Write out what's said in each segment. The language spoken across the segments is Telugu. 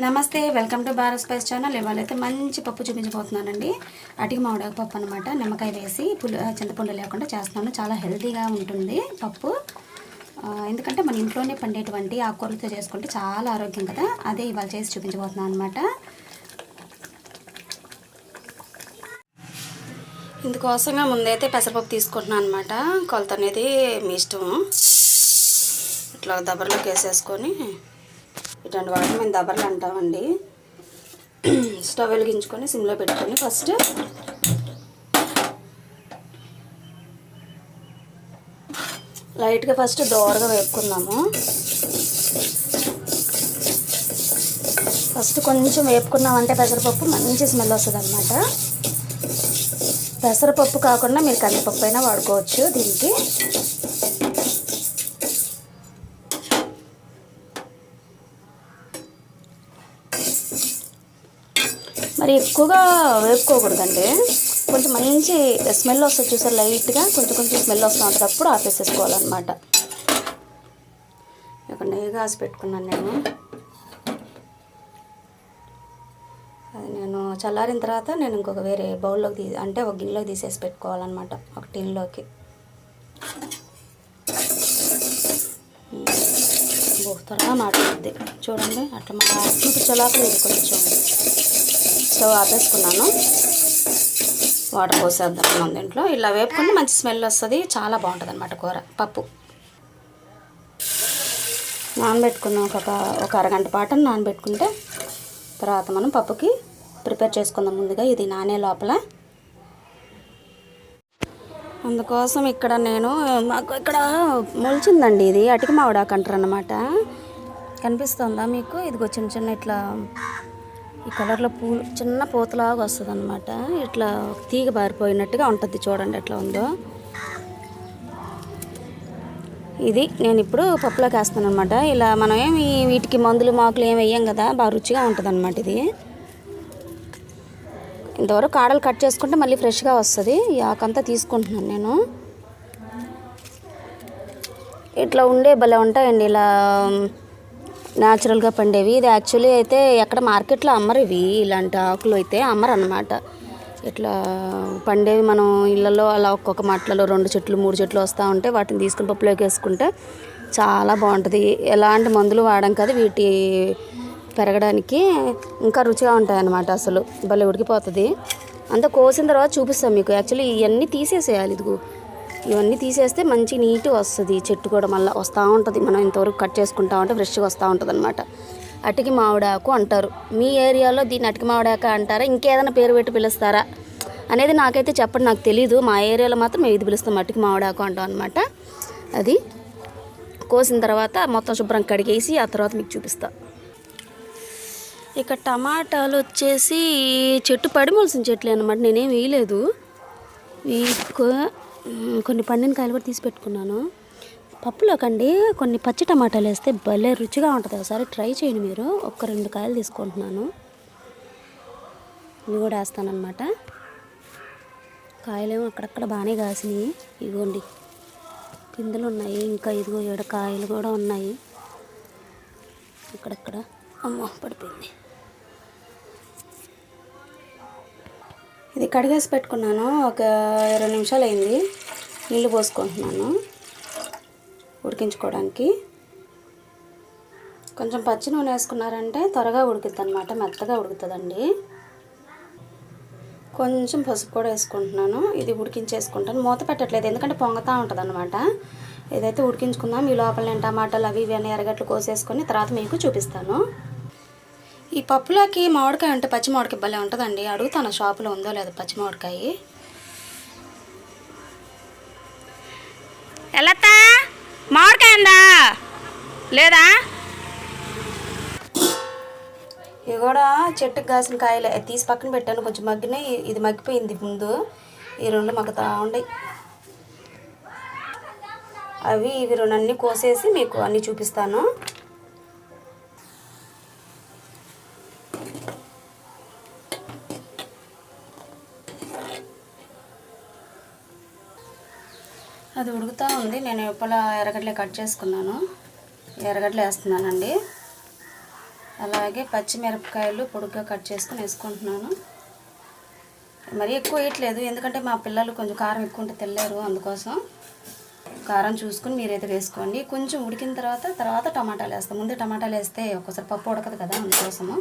నమస్తే, welcome to Bharat Spice Channel. ఇవాళైతే మంచి పప్పు చూపించబోతున్నానండి. అటికి మామిడాకు పప్పు అనమాట. నిమ్మకాయ వేసి చింతపండు లేకుండా చేస్తున్నాను. చాలా హెల్తీగా ఉంటుంది పప్పు. ఎందుకంటే మన ఇంట్లోనే పండేటువంటి ఆకుకూరలతో చేసుకుంటే చాలా ఆరోగ్యం కదా. అదే ఇవాళ చేసి చూపించబోతున్నాను అనమాట. ఇందుకోసంగా ముందైతే పెసరపప్పు తీసుకుంటున్నాను అనమాట. కొలత అనేది మీ ఇష్టం. ఇట్లా దబర్లోకి వేసేసుకొని, ఇటువంటి వాటిని మేము దబర్లు అంటామండి. స్టవ్ వెలిగించుకొని సిమ్లో పెట్టుకొని ఫస్ట్ లైట్గా దోరగా వేపుకుందాము. ఫస్ట్ కొంచెం వేపుకున్నామంటే పెసరపప్పు మంచి స్మెల్ వస్తుంది అనమాట. పెసరపప్పు కాకుండా మీరు కందిపప్పు అయినా వాడుకోవచ్చు దీనికి. మరి ఎక్కువగా వేపుకోకూడదండి. కొంచెం మంచి స్మెల్ వస్తుంది చూసారు, లైట్గా కొంచెం స్మెల్ వస్తూ ఉంటుంది. అప్పుడు ఆపేసేసుకోవాలన్నమాట. ఇక్కడ నెయ్యి కాసి పెట్టుకున్నాను నేను. అది నేను చల్లారిన తర్వాత నేను ఇంకొక వేరే బౌల్లోకి అంటే ఒక గిన్నెలోకి తీసేసి పెట్టుకోవాలన్నమాట, ఒక టిన్లోకి. త్వరగా మాట్లాడుద్ది చూడండి. అట్లా మా చూపించలేకపోయింది. కొంచెం స్టవ్ ఆపేసుకున్నాను. వాటర్ పోసేద్దాం దీంట్లో. ఇలా వేపుకుంటే మంచి స్మెల్ వస్తుంది, చాలా బాగుంటుంది అనమాట కూర పప్పు. నానబెట్టుకున్నాం ఒక అరగంట పాటు నానబెట్టుకుంటే తర్వాత మనం పప్పుకి ప్రిపేర్ చేసుకుందాం. ముందుగా ఇది నానే లోపల. అందుకోసం ఇక్కడ నేను మాకు ఇక్కడ మొలిచిందండి. ఇది అటికి మామిడాకు అంటారు అన్నమాట. కనిపిస్తుందా మీకు? ఇదిగో చిన్న ఇట్లా ఈ కలర్లో పూలు చిన్న పూతలాగా వస్తుంది అనమాట. ఇట్లా తీగ బారిపోయినట్టుగా ఉంటుంది. చూడండి ఎట్లా ఉందో. ఇది నేను ఇప్పుడు పప్పులోకి వేస్తాను అనమాట. ఇలా మనం ఏమి వీటికి మందులు మాకులు ఏమి వేయం కదా, బాగా రుచిగా ఉంటుంది అనమాట. ఇది ఇంతవరకు కాడలు కట్ చేసుకుంటే మళ్ళీ ఫ్రెష్గా వస్తుంది. ఈ ఆకంతా తీసుకుంటున్నాను నేను. ఇట్లా ఉండే భలే ఉంటాయండి, ఇలా న్యాచురల్గా పండేవి. ఇది యాక్చువల్లీ అయితే ఎక్కడ మార్కెట్లో అమ్మరు ఇవి. ఇలాంటి ఆకులు అయితే అమ్మరు అన్నమాట. ఇట్లా పండేవి మనం ఇళ్ళల్లో అలా ఒక్కొక్క మట్లలో 2 చెట్లు 3 చెట్లు వస్తూ ఉంటే వాటిని తీసుకుని పప్పులోకి వేసుకుంటే చాలా బాగుంటుంది. ఎలాంటి మందులు వాడడం కాదు, వీటి పెరగడానికి ఇంకా రుచిగా ఉంటాయి అన్నమాట. అసలు భలే ఉడికిపోతుంది. అంతా కోసిన తర్వాత చూపిస్తాం మీకు. యాక్చువల్లీ ఇవన్నీ తీసేసేయాలి. ఇదిగో ఇవన్నీ తీసేస్తే మంచి నీట్గా వస్తుంది. చెట్టు కూడా మళ్ళీ వస్తూ ఉంటుంది. మనం ఇంతవరకు కట్ చేసుకుంటా ఉంటే ఫ్రెష్గా వస్తూ ఉంటుంది అనమాట. అటికి మామిడాకు అంటారు. మీ ఏరియాలో దీన్ని అటికి మామిడాక అంటారా, ఇంకేదైనా పేరు పెట్టి పిలుస్తారా అనేది నాకైతే చెప్పండి, నాకు తెలీదు. మా ఏరియాలో మాత్రం మేము ఇది పిలుస్తాం, అటికి మామిడాకు అంటాం అనమాట. అది కోసిన తర్వాత మొత్తం శుభ్రం కడిగేసి ఆ తర్వాత మీకు చూపిస్తా. ఇక టమాటాలు వచ్చేసి చెట్టు పడి మొలిసిన చెట్లు అనమాట. నేనేం వేయలేదు. కొన్ని పండిన కాయలు కూడా తీసి పెట్టుకున్నాను. పప్పులోకండి కొన్ని పచ్చి టమాటాలు వేస్తే భలే రుచిగా ఉంటుంది. ఒకసారి ట్రై చేయండి మీరు. 1-2 కాయలు తీసుకుంటున్నాను. ఇవి కూడా వేస్తానమాట. కాయలేమో అక్కడక్కడ బాగానే కాసినాయి. ఇదిగోండి పిందెలు ఉన్నాయి. ఇంకా ఇదిగో 7 కాయలు కూడా ఉన్నాయి అక్కడక్కడ. అమ్మో పడిపోయింది. ఇది కడిగేసి పెట్టుకున్నాను. ఒక 20 నిమిషాలు అయింది. నీళ్ళు పోసుకుంటున్నాను ఉడికించుకోవడానికి. కొంచెం పచ్చి నూనె వేసుకున్నారంటే త్వరగా ఉడుకుతుంది అనమాట, మెత్తగా ఉడుకుతుందండి. కొంచెం పసుపు కూడా వేసుకుంటున్నాను. ఇది ఉడికించేసుకుంటాను. మూత పెట్టట్లేదు ఎందుకంటే పొంగతా ఉంటుంది అనమాట. ఇదైతే ఉడికించుకుందాం. ఈ లోపల నేను టమాటాలు అవి అన్నీ ఎర్రగడ్డలు కోసేసుకొని తర్వాత మీకు చూపిస్తాను. ఈ పప్పులోకి మామిడికాయ ఉంటే పచ్చి మామిడికాయ భలే ఉంటుందండి. అడుగుతాను షాపులో ఉందో లేదో పచ్చి మామిడికాయ. ఎలా మామిడికాయ ఉందా లేదా? ఇవి కూడా చెట్టుకు కాసిన కాయలే, తీసి పక్కన పెట్టాను. కొంచెం మగ్గినాయి. ఇది మగ్గిపోయింది ముందు. ఈ 2 మగ్గుతా ఉన్నాయి. అవి ఇవి 2 అన్నీ కోసేసి మీకు అన్నీ చూపిస్తాను. అది ఉడుకుతూ ఉంది. నేను ఎప్పలా ఎర్రగడ్డలే కట్ చేసుకున్నాను. ఎర్రగడ్డలు వేస్తున్నానండి. అలాగే పచ్చిమిరపకాయలు పొడుగ్గా కట్ చేసుకొని వేసుకుంటున్నాను. మరీ ఎక్కువ వేయట్లేదు, ఎందుకంటే మా పిల్లలు కొంచెం కారం ఎక్కువ ఉంటే తినలేరు. అందుకోసం కారం చూసుకుని మీరైతే వేసుకోండి. కొంచెం ఉడికిన తర్వాత టమాటాలు వేస్తాం. ముందే టమాటాలు వేస్తే ఒక్కోసారి పప్పు ఉడకదు కదా, అందుకోసము.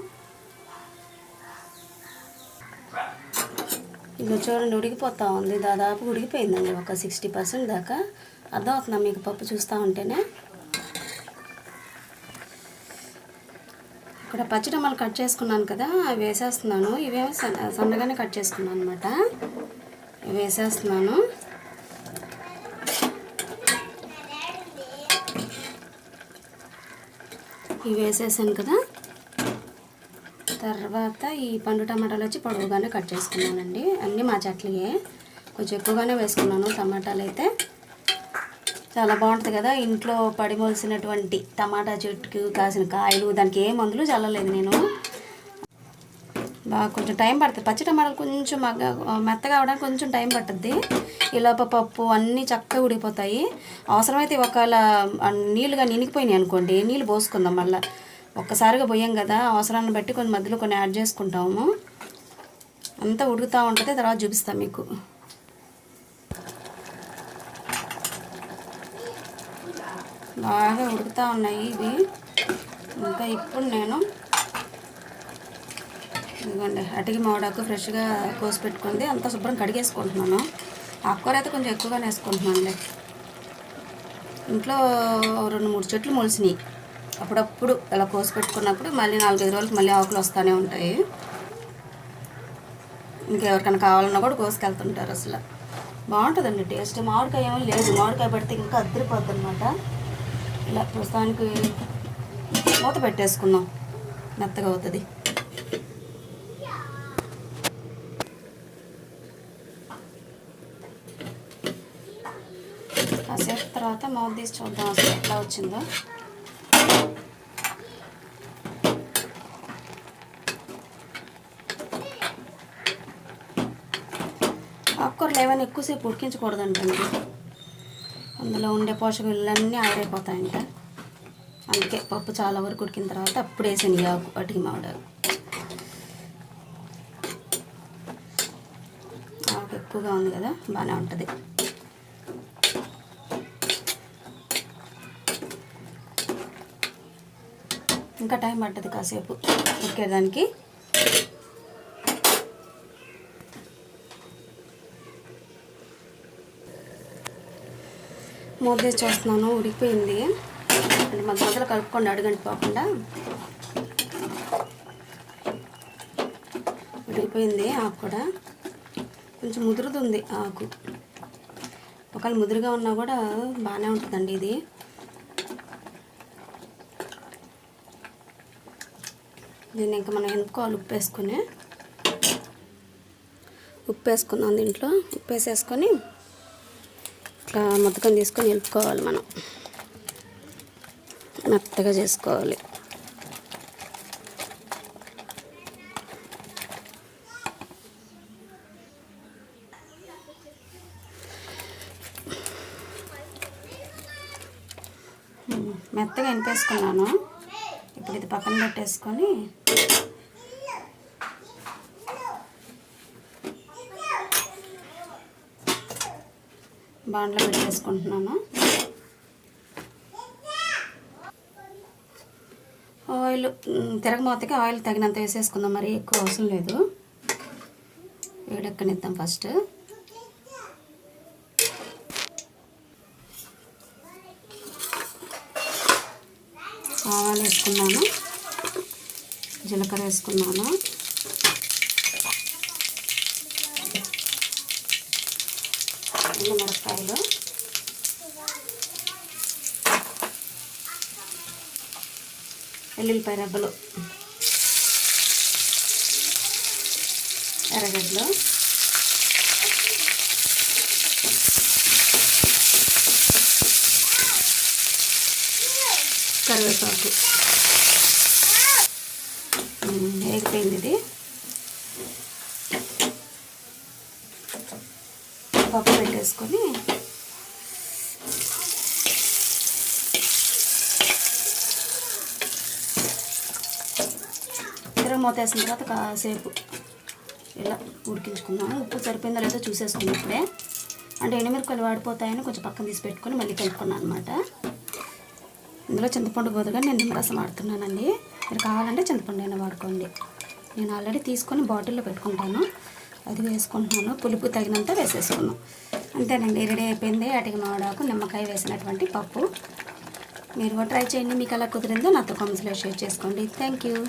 ఇది చూడండి ఉడికిపోతూ ఉంది, దాదాపు ఉడికిపోయిందండి ఒక 60% దాకా. అర్థమవుతుందా మీకు పప్పు చూస్తూ ఉంటేనే? ఇక్కడ పచ్చి టమాటాలు కట్ చేసుకున్నాను కదా, అవి వేసేస్తున్నాను. ఇవేమో సన్నగానే కట్ చేసుకున్నాను అనమాట. ఇవి వేసేస్తున్నాను. ఇవి వేసేసాను కదా. తర్వాత ఈ పండు టమాటాలు వచ్చి పొడవుగానే కట్ చేసుకున్నానండి. అన్నీ మా చెట్లయే, కొంచెం ఎక్కువగానే వేసుకున్నాను. టమాటాలు అయితే చాలా బాగుంటుంది కదా, ఇంట్లో పడిమోల్సినటువంటి టమాటా చెట్టుకు కాసిన కాయలు. దానికి ఏ మందులు చల్లలేదు నేను. బాగా కొంచెం టైం పడుతుంది. పచ్చి టమాటాలు కొంచెం మెత్తగా అవడానికి కొంచెం టైం పట్టుద్ది. ఈలోపు పప్పు అన్నీ చక్కగా ఉడికిపోతాయి. అవసరమైతే ఒకవేళ నీళ్ళుగా నినిగిపోయినాయి అనుకోండి, నీళ్ళు పోసుకుందాం. మళ్ళీ ఒక్కసారిగా పోయాం కదా, అవసరాన్ని బట్టి కొంచెం మధ్యలో కొన్ని యాడ్ చేసుకుంటాము. అంతా ఉడుకుతూ ఉంటుంది, తర్వాత చూపిస్తాను మీకు. బాగా ఉడుకుతూ ఉన్నాయి ఇవి. ఇంకా ఇప్పుడు నేను ఇదిగోండి అటికి మామిడాకు ఫ్రెష్గా కోసి పెట్టుకుంది, అంతా శుభ్రం కడిగేసుకుంటున్నాను. ఆకుకూర అయితే కొంచెం ఎక్కువగానే వేసుకుంటున్నానులే. ఇంట్లో 2-3 చెట్లు మొలిసినాయి. అప్పుడప్పుడు ఇలా కోసి పెట్టుకున్నప్పుడు మళ్ళీ 4-5 రోజులకి మళ్ళీ ఆకులు వస్తూనే ఉంటాయి. ఇంకెవరికైనా కావాలన్నా కూడా కోసుకెళ్తుంటారు. అసలు బాగుంటుందండి టేస్ట్. మామిడికాయ ఏమీ లేదు, మామిడికాయ పెడితే ఇంకా అద్దరిపోద్ది అనమాట. ఇలా ప్రస్తుతానికి మూత పెట్టేసుకుందాం, మెత్తగా అవుతుంది. కాసేపు తర్వాత మూత తీసి చూద్దాం అసలు ఎట్లా వచ్చిందో. ఆకుకూరలు ఏమైనా ఎక్కువసేపు ఉడికించకూడదండి, అందులో ఉండే పోషక విలువలన్నీ ఆవిరైపోతాయంట. అందుకే పప్పు చాలా వరకు ఉడికిన తర్వాత అప్పుడు వేసాను ఈ ఆకు అటికి మామిడాకు. ఆకు ఎక్కువగా ఉంది కదా, బాగానే ఉంటుంది. ఇంకా టైం పడుతుంది కాసేపు ఉడికేదానికి. మూత తీసి చూస్తున్నాను, ఉడికిపోయింది. మొదలు కలుపుకోండి అడుగంటిపోకుండా. ఉడికిపోయింది ఆకు కూడా. కొంచెం ముదురుతుంది ఆకు. ఒకవేళ ముదురుగా ఉన్నా కూడా బాగానే ఉంటుందండి ఇది. దీన్ని ఇంకా మనం ఎనుకోవాలి. ఉప్పు వేసుకుందాం దీంట్లో. ఉప్పు వేసేసుకొని ఇట్లా మొత్తకం తీసుకొని వెలుపుకోవాలి. మనం మెత్తగా చేసుకోవాలి. మెత్తగా ఎనిపేసుకున్నాను. ఇప్పుడు ఇది పక్కన పెట్టేసుకొని బాండ్లో పెట్టేసుకుంటున్నాను. ఆయిల్ తిరగమూతకి ఆయిల్ తగినంత వేసేసుకుందాం, మరి ఎక్కువ అవసరం లేదు. వేడెక్కనిద్దాం. ఫస్ట్ ఆవాలు వేసుకున్నాను, జీలకర్ర వేసుకున్నాను, మిరపకాయలు, ఎల్లుల్లిపాయ రెబ్బలు, ఎర్రగడ్డలు, కరివేపాకు. వేగిపోయింది ఇది. పప్పు పెట్టేసుకొని దగ్గర మూతేసిన తర్వాత కాసేపు ఇలా ఉడికించుకుందాము. ఉప్పు సరిపోయిందో లేదో చూసేసుకున్నాం ఇప్పుడే. అంటే ఎండుమిరపకాయలు వాడిపోతాయని కొంచెం పక్కన తీసి పెట్టుకొని మళ్ళీ కలుపుకున్నాను అనమాట. ఇందులో చింతపండు బదులుగా నేను నిమ్మరసం వాడుతున్నానండి. మీరు కావాలంటే చింతపండు అయినా వాడుకోండి. నేను ఆల్రెడీ తీసుకొని బాటిల్లో పెట్టుకుంటాను. అది వేసుకుంటున్నాను. పులుపు తగినంత వేసేసుకున్నాం. అంతేనండి, రెడీ అయిపోయింది. అటికి మామిడాకు నిమ్మకాయ వేసినటువంటి పప్పు. మీరు కూడా ట్రై చేయండి. మీకు ఎలా కుదిరిందో నాతో కామెంట్స్లో షేర్ చేసుకోండి. Thank you.